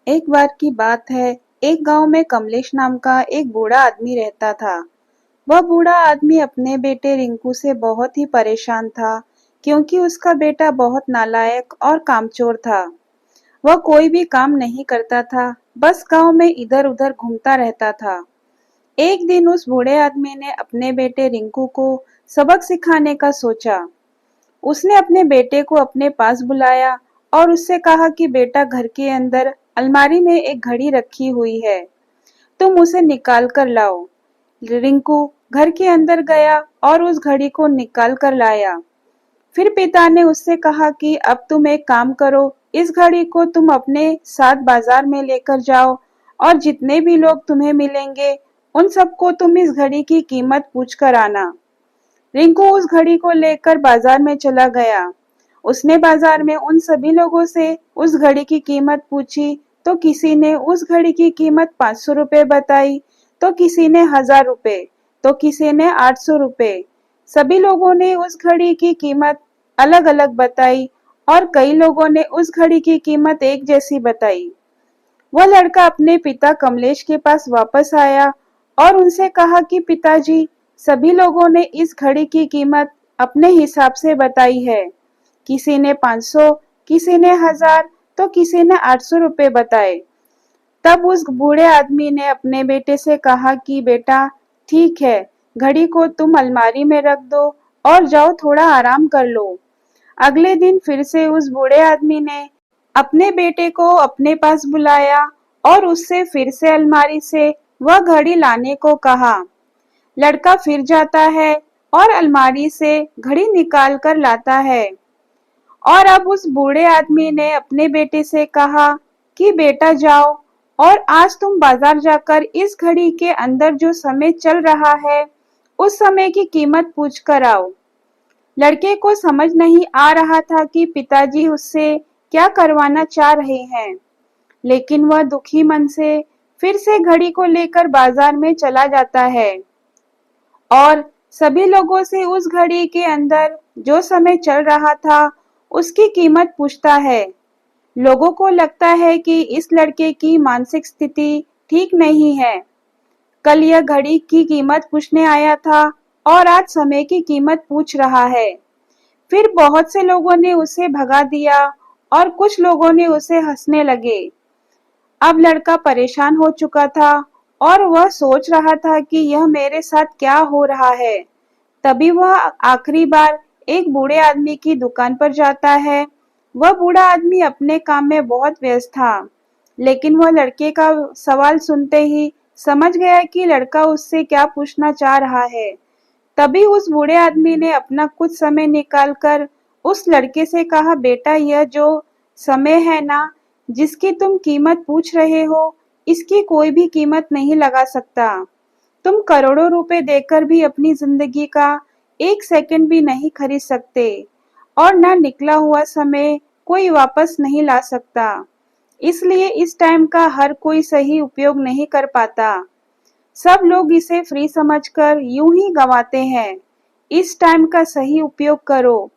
एक बार की बात है। एक गांव में कमलेश नाम का एक बूढ़ा आदमी रहता था। वह बूढ़ा आदमी अपने बेटे रिंकू से बहुत ही परेशान था, क्योंकि उसका बेटा बहुत नालायक और कामचोर था। वह कोई भी काम नहीं करता था, बस गांव में इधर उधर घूमता रहता था। एक दिन उस बूढ़े आदमी ने अपने बेटे रिंकू को सबक सिखाने का सोचा। उसने अपने बेटे को अपने पास बुलाया और उससे कहा कि बेटा, घर के अंदर अलमारी में एक घड़ी रखी हुई है, तुम उसे निकाल कर लाओ। रिंकू घर के अंदर गया और उस घड़ी को निकाल कर लाया। फिर पिता ने उससे कहा कि अब तुम एक काम करो, इस घड़ी को तुम अपने साथ बाजार में लेकर जाओ और जितने भी लोग तुम्हें मिलेंगे उन सबको तुम इस घड़ी की कीमत पूछ कर आना। रिंकू उस घड़ी को लेकर बाजार में चला गया। उसने बाजार में उन सभी लोगों से उस घड़ी की कीमत पूछी, तो किसी ने उस घड़ी की कीमत 500 रुपए बताई, तो किसी ने 1000 रुपए, तो किसी ने 800 रुपए। सभी लोगों ने उस घड़ी की कीमत अलग अलग बताई और कई लोगों ने उस घड़ी की कीमत एक जैसी बताई। वह लड़का अपने पिता कमलेश के पास वापस आया और उनसे कहा कि पिताजी, सभी लोगों ने इस घड़ी की कीमत अपने हिसाब से बताई है। किसी ने 500, किसी ने 1000, तो किसी ने 800 रुपए बताए। तब उस बूढ़े आदमी ने अपने बेटे से कहा कि बेटा, ठीक है, घड़ी को तुम अलमारी में रख दो और जाओ थोड़ा आराम कर लो। अगले दिन फिर से उस बूढ़े आदमी ने अपने बेटे को अपने पास बुलाया और उससे फिर से अलमारी से वह घड़ी लाने को कहा। लड़का फिर जाता है और अलमारी से घड़ी निकाल कर लाता है। और अब उस बूढ़े आदमी ने अपने बेटे से कहा कि बेटा, जाओ और आज तुम बाजार जाकर इस घड़ी के अंदर जो समय चल रहा है उस समय की कीमत पूछ कर आओ। लड़के को समझ नहीं आ रहा था कि पिताजी उससे क्या करवाना चाह रहे हैं, लेकिन वह दुखी मन से फिर से घड़ी को लेकर बाजार में चला जाता है और सभी लोगों से उस घड़ी के अंदर जो समय चल रहा था उसकी कीमत पूछता है। लोगों को लगता है कि इस लड़के की मानसिक स्थिति ठीक नहीं है। कल यह घड़ी की कीमत पूछने आया था और आज समय की कीमत पूछ रहा है। फिर बहुत से लोगों ने उसे भगा दिया और कुछ लोगों ने उसे हंसने लगे। अब लड़का परेशान हो चुका था और वह सोच रहा था कि यह मेरे साथ क्या हो रहा है। तभी वह आखिरी बार एक बूढ़े आदमी की दुकान पर जाता है। वह बूढ़ा आदमी अपने काम में बहुत व्यस्त था, लेकिन वह लड़के का सवाल सुनते ही समझ गया कि लड़का उससे क्या पूछना चाह रहा है। तभी उस बूढ़े आदमी ने अपना कुछ समय निकालकर उस लड़के से कहा, बेटा, यह जो समय है ना, जिसकी तुम कीमत पूछ रहे हो, इसकी कोई भी कीमत नहीं लगा सकता। तुम करोड़ों रुपए देकर भी अपनी जिंदगी का एक सेकंड भी नहीं खरीद सकते और ना निकला हुआ समय कोई वापस नहीं ला सकता। इसलिए इस टाइम का हर कोई सही उपयोग नहीं कर पाता। सब लोग इसे फ्री समझकर यूं ही गंवाते हैं। इस टाइम का सही उपयोग करो।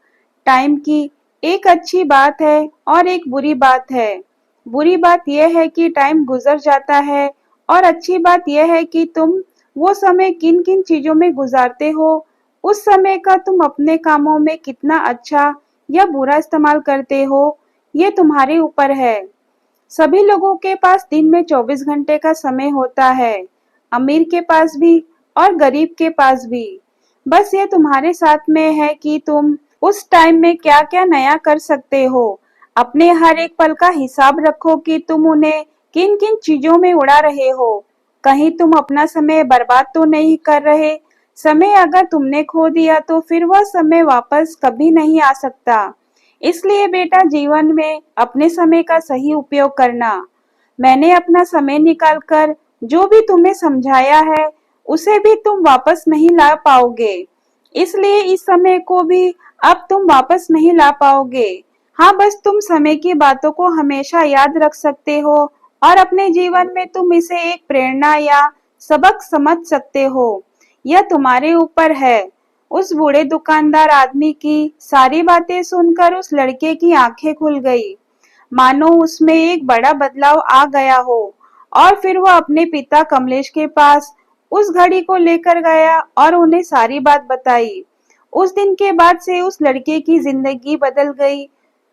टाइम की एक अच्छी बात है और एक बुरी बात है। बुरी बात यह है कि टाइम गुजर जाता है और अच्छी बात यह है कि तुम वो समय किन किन चीजों में गुजारते हो, उस समय का तुम अपने कामों में कितना अच्छा या बुरा इस्तेमाल करते हो, ये तुम्हारे ऊपर है। सभी लोगों के पास दिन में 24 घंटे का समय होता है, अमीर के पास भी और गरीब के पास भी। बस ये तुम्हारे साथ में है कि तुम उस टाइम में क्या क्या नया कर सकते हो। अपने हर एक पल का हिसाब रखो कि तुम उन्हें किन किन चीजों में उड़ा रहे हो। कहीं तुम अपना समय बर्बाद तो नहीं कर रहे। समय अगर तुमने खो दिया तो फिर वह समय वापस कभी नहीं आ सकता। इसलिए बेटा, जीवन में अपने समय का सही उपयोग करना। मैंने अपना समय निकालकर जो भी तुम्हें समझाया है उसे भी तुम वापस नहीं ला पाओगे। इसलिए इस समय को भी अब तुम वापस नहीं ला पाओगे। हाँ, बस तुम समय की बातों को हमेशा याद रख सकते हो और अपने जीवन में तुम इसे एक प्रेरणा या सबक समझ सकते हो। यह तुम्हारे ऊपर है। उस बूढ़े दुकानदार आदमी की सारी बातें सुनकर उस लड़के की आंखें खुल गई। मानो उसमें एक बड़ा बदलाव आ गया हो। और फिर वह अपने पिता कमलेश के पास उस घड़ी को लेकर गया और उन्हें सारी बात बताई। उस दिन के बाद से उस लड़के की जिंदगी बदल गई।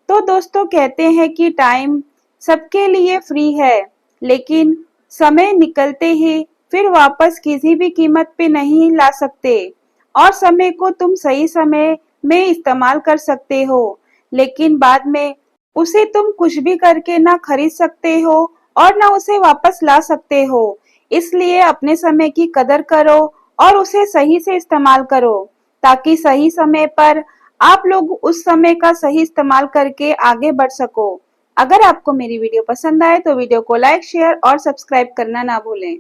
तो दोस्तों कहते हैं कि टाइम सबके लिए फ्री है, लेकिन समय निकलते ही फिर वापस किसी भी कीमत पे नहीं ला सकते। और समय को तुम सही समय में इस्तेमाल कर सकते हो, लेकिन बाद में उसे तुम कुछ भी करके ना खरीद सकते हो और ना उसे वापस ला सकते हो। इसलिए अपने समय की कदर करो और उसे सही से इस्तेमाल करो, ताकि सही समय पर आप लोग उस समय का सही इस्तेमाल करके आगे बढ़ सको। अगर आपको मेरी वीडियो पसंद आए तो वीडियो को लाइक, शेयर और सब्सक्राइब करना ना भूलें।